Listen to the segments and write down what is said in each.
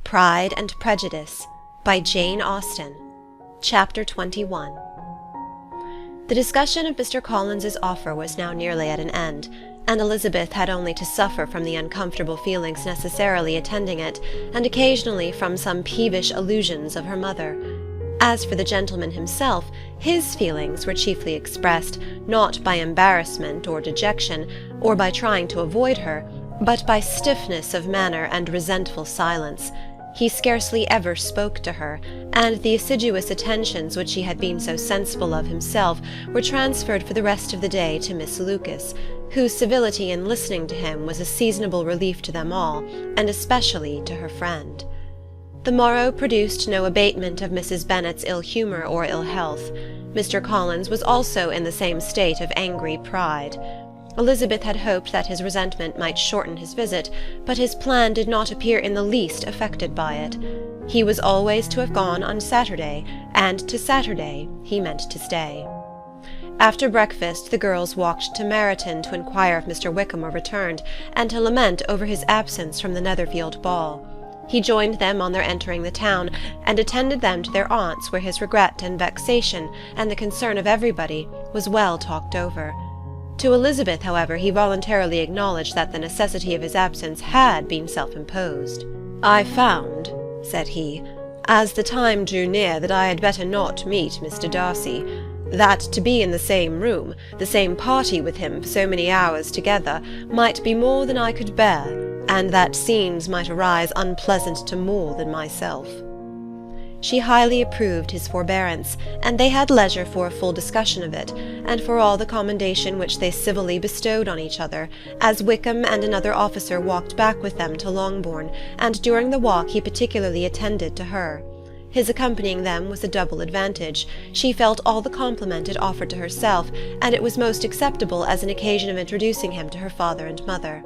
Pride and Prejudice by Jane Austen. Chapter 21. The discussion of Mr. Collins's offer was now nearly at an end, and Elizabeth had only to suffer from the uncomfortable feelings necessarily attending it, and occasionally from some peevish allusions of her mother. As for the gentleman himself, his feelings were chiefly expressed, not by embarrassment or dejection, or by trying to avoid her, but by stiffness of manner and resentful silence. He scarcely ever spoke to her, and the assiduous attentions which he had been so sensible of himself were transferred for the rest of the day to Miss Lucas, whose civility in listening to him was a seasonable relief to them all, and especially to her friend. The morrow produced no abatement of Mrs. Bennet's ill-humour or ill-health. Mr. Collins was also in the same state of angry pride. Elizabeth had hoped that his resentment might shorten his visit, but his plan did not appear in the least affected by it. He was always to have gone on Saturday, and to Saturday he meant to stay. After breakfast the girls walked to Meryton to inquire if Mr. Wickham were returned, and to lament over his absence from the Netherfield ball. He joined them on their entering the town, and attended them to their aunt's, where his regret and vexation, and the concern of everybody, was well talked over. To Elizabeth, however, he voluntarily acknowledged that the necessity of his absence had been self-imposed. "I found," said he, "as the time drew near, that I had better not meet Mr. Darcy, that to be in the same room, the same party with him for so many hours together, might be more than I could bear, and that scenes might arise unpleasant to more than myself." She highly approved his forbearance, and they had leisure for a full discussion of it, and for all the commendation which they civilly bestowed on each other, as Wickham and another officer walked back with them to Longbourn, and during the walk he particularly attended to her. His accompanying them was a double advantage. She felt all the compliment it offered to herself, and it was most acceptable as an occasion of introducing him to her father and mother.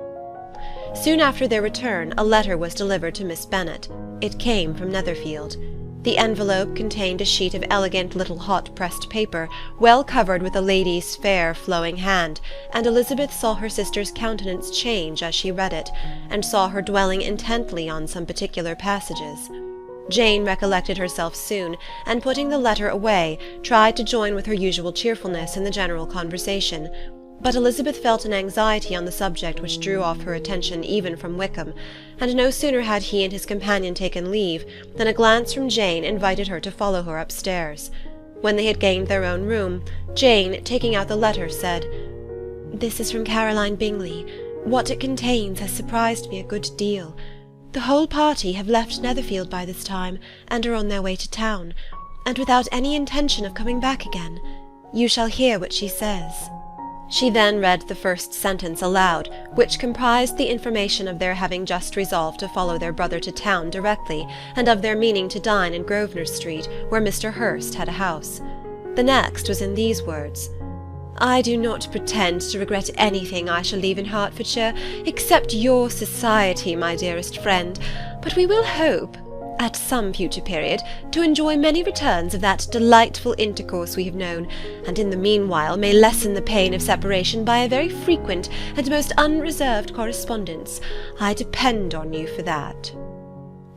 Soon after their return, a letter was delivered to Miss Bennet. It came from Netherfield. The envelope contained a sheet of elegant little hot-pressed paper, well covered with a lady's fair flowing hand, and Elizabeth saw her sister's countenance change as she read it, and saw her dwelling intently on some particular passages. Jane recollected herself soon, and putting the letter away, tried to join with her usual cheerfulness in the general conversation. But Elizabeth felt an anxiety on the subject which drew off her attention even from Wickham, and no sooner had he and his companion taken leave, than a glance from Jane invited her to follow her upstairs. When they had gained their own room, Jane, taking out the letter, said, "This is from Caroline Bingley. What it contains has surprised me a good deal. The whole party have left Netherfield by this time, and are on their way to town, and without any intention of coming back again. You shall hear what she says." She then read the first sentence aloud, which comprised the information of their having just resolved to follow their brother to town directly, and of their meaning to dine in Grosvenor Street, where Mr. Hurst had a house. The next was in these words: "I do not pretend to regret anything I shall leave in Hertfordshire, except your society, my dearest friend, but we will hope, at some future period, to enjoy many returns of that delightful intercourse we have known, and in the meanwhile may lessen the pain of separation by a very frequent and most unreserved correspondence. I depend on you for that."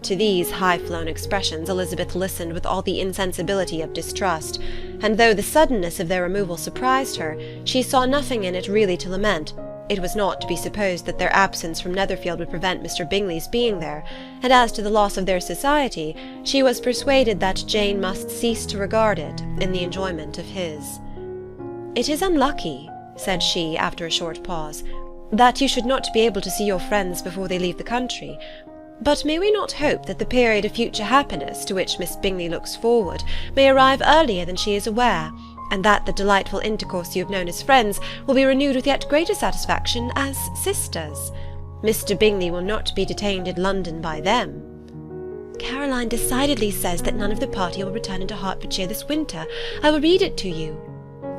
To these high-flown expressions Elizabeth listened with all the insensibility of distrust, and though the suddenness of their removal surprised her, she saw nothing in it really to lament. It was not to be supposed that their absence from Netherfield would prevent Mr. Bingley's being there, and as to the loss of their society, she was persuaded that Jane must cease to regard it in the enjoyment of his. "It is unlucky," said she, after a short pause, "that you should not be able to see your friends before they leave the country. But may we not hope that the period of future happiness to which Miss Bingley looks forward may arrive earlier than she is aware, and that the delightful intercourse you have known as friends will be renewed with yet greater satisfaction as sisters? Mr. Bingley will not be detained in London by them." "Caroline decidedly says that none of the party will return into Hertfordshire this winter. I will read it to you."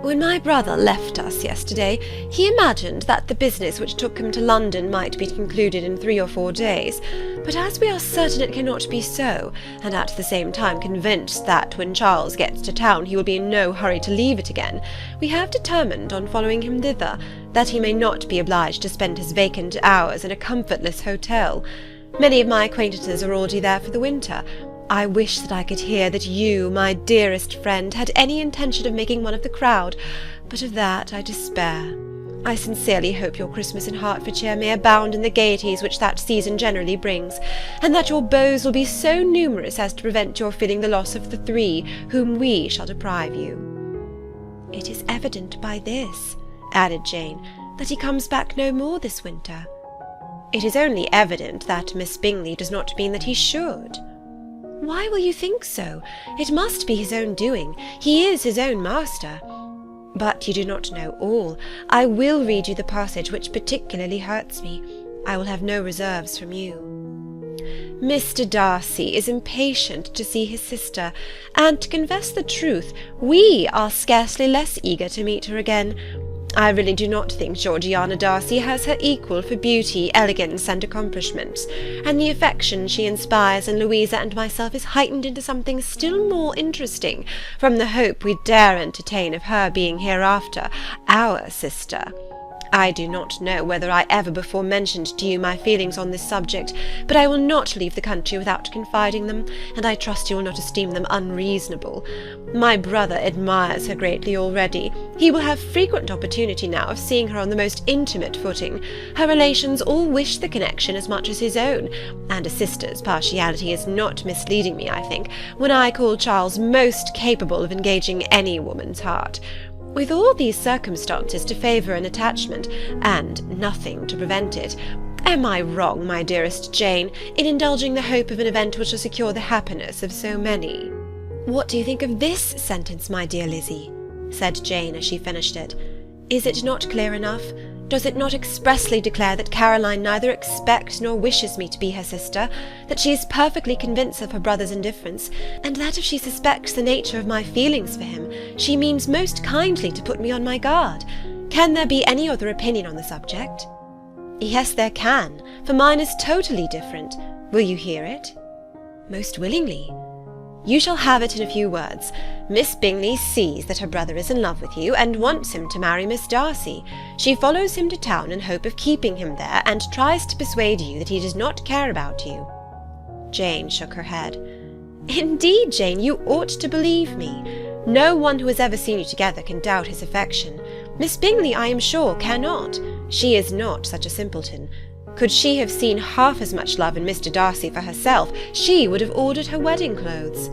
When my brother left us yesterday, he imagined that the business which took him to London might be concluded in 3 or 4 days, but as we are certain it cannot be so, and at the same time convinced that when Charles gets to town he will be in no hurry to leave it again, we have determined on following him thither, that he may not be obliged to spend his vacant hours in a comfortless hotel. Many of my acquaintances are already there for the winter. I wish that I could hear that you, my dearest friend, had any intention of making one of the crowd, but of that I despair. I sincerely hope your Christmas in Hertfordshire may abound in the gaieties which that season generally brings, and that your beaux will be so numerous as to prevent your feeling the loss of the 3 whom we shall deprive you. It is evident by this, added Jane, that he comes back no more this winter. It is only evident that Miss Bingley does not mean that he should. Why will you think so? It must be his own doing. He is his own master. But you do not know all. I will read you the passage which particularly hurts me. I will have no reserves from you. Mr. Darcy is impatient to see his sister, and to confess the truth, we are scarcely less eager to meet her again. I really do not think Georgiana Darcy has her equal for beauty, elegance, and accomplishments, and the affection she inspires in Louisa and myself is heightened into something still more interesting from the hope we dare entertain of her being hereafter our sister. I do not know whether I ever before mentioned to you my feelings on this subject, but I will not leave the country without confiding them, and I trust you will not esteem them unreasonable. My brother admires her greatly already. He will have frequent opportunity now of seeing her on the most intimate footing. Her relations all wish the connection as much as his own, and a sister's partiality is not misleading me, I think, when I call Charles most capable of engaging any woman's heart. With all these circumstances to favour an attachment, and nothing to prevent it, am I wrong, my dearest Jane, in indulging the hope of an event which will secure the happiness of so many? What do you think of this sentence, my dear Lizzie? Said Jane as she finished it. Is it not clear enough? Does it not expressly declare that Caroline neither expects nor wishes me to be her sister, that she is perfectly convinced of her brother's indifference, and that if she suspects the nature of my feelings for him, she means most kindly to put me on my guard? Can there be any other opinion on the subject? Yes, there can, for mine is totally different. Will you hear it? Most willingly. You shall have it in a few words. Miss Bingley sees that her brother is in love with you, and wants him to marry Miss Darcy. She follows him to town in hope of keeping him there, and tries to persuade you that he does not care about you. Jane shook her head. Indeed, Jane, you ought to believe me. No one who has ever seen you together can doubt his affection. Miss Bingley, I am sure, cannot. She is not such a simpleton. Could she have seen half as much love in Mr. Darcy for herself, she would have ordered her wedding clothes.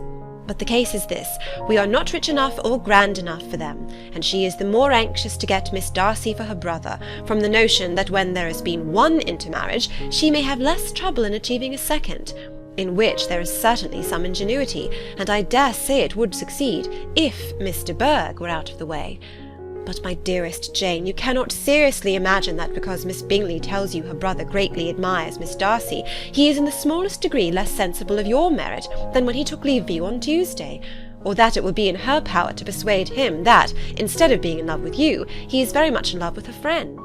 But the case is this, we are not rich enough or grand enough for them, and she is the more anxious to get Miss Darcy for her brother, from the notion that when there has been one intermarriage, she may have less trouble in achieving a second, in which there is certainly some ingenuity, and I dare say it would succeed, if Mr. Berg were out of the way. But, my dearest Jane, you cannot seriously imagine that because Miss Bingley tells you her brother greatly admires Miss Darcy, he is in the smallest degree less sensible of your merit than when he took leave of you on Tuesday, or that it will be in her power to persuade him that, instead of being in love with you, he is very much in love with a friend.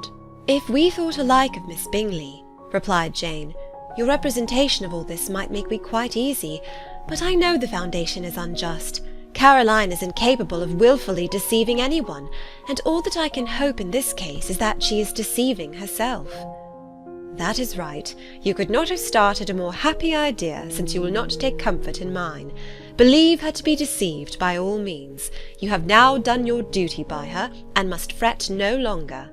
If we thought alike of Miss Bingley, replied Jane, your representation of all this might make me quite easy, but I know the foundation is unjust. Caroline is incapable of wilfully deceiving anyone, and all that I can hope in this case is that she is deceiving herself. That is right. You could not have started a more happy idea, since you will not take comfort in mine. Believe her to be deceived by all means. You have now done your duty by her, and must fret no longer.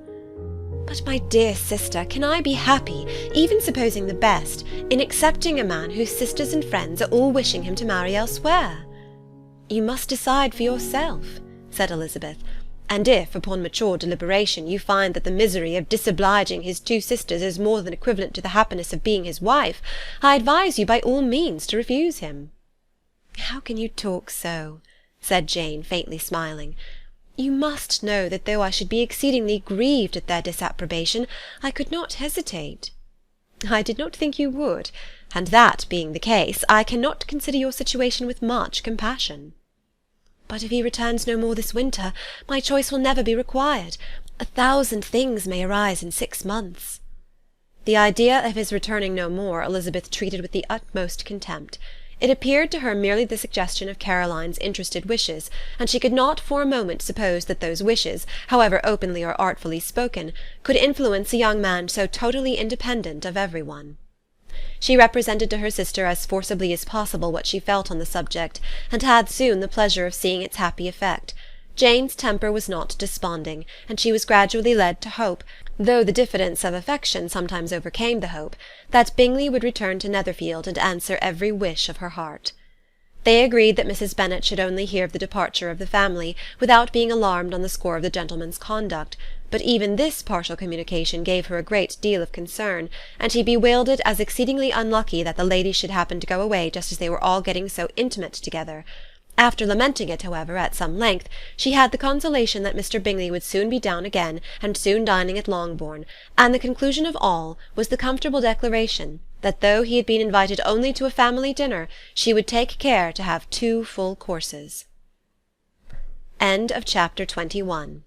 But, my dear sister, can I be happy, even supposing the best, in accepting a man whose sisters and friends are all wishing him to marry elsewhere? You must decide for yourself, said Elizabeth, and if, upon mature deliberation, you find that the misery of disobliging his 2 sisters is more than equivalent to the happiness of being his wife, I advise you by all means to refuse him. How can you talk so? Said Jane, faintly smiling. You must know that though I should be exceedingly grieved at their disapprobation, I could not hesitate. I did not think you would, and that being the case, I cannot consider your situation with much compassion. But if he returns no more this winter, my choice will never be required. 1,000 things may arise in 6 months." The idea of his returning no more Elizabeth treated with the utmost contempt. It appeared to her merely the suggestion of Caroline's interested wishes, and she could not for a moment suppose that those wishes, however openly or artfully spoken, could influence a young man so totally independent of every one. She represented to her sister as forcibly as possible what she felt on the subject, and had soon the pleasure of seeing its happy effect. Jane's temper was not desponding, and she was gradually led to hope, though the diffidence of affection sometimes overcame the hope, that Bingley would return to Netherfield and answer every wish of her heart. They agreed that Mrs. Bennet should only hear of the departure of the family, without being alarmed on the score of the gentleman's conduct, but even this partial communication gave her a great deal of concern, and she bewailed it as exceedingly unlucky that the ladies should happen to go away just as they were all getting so intimate together. After lamenting it, however, at some length, she had the consolation that Mr. Bingley would soon be down again, and soon dining at Longbourn, and the conclusion of all was the comfortable declaration that though he had been invited only to a family dinner, she would take care to have 2 full courses. Chapter 22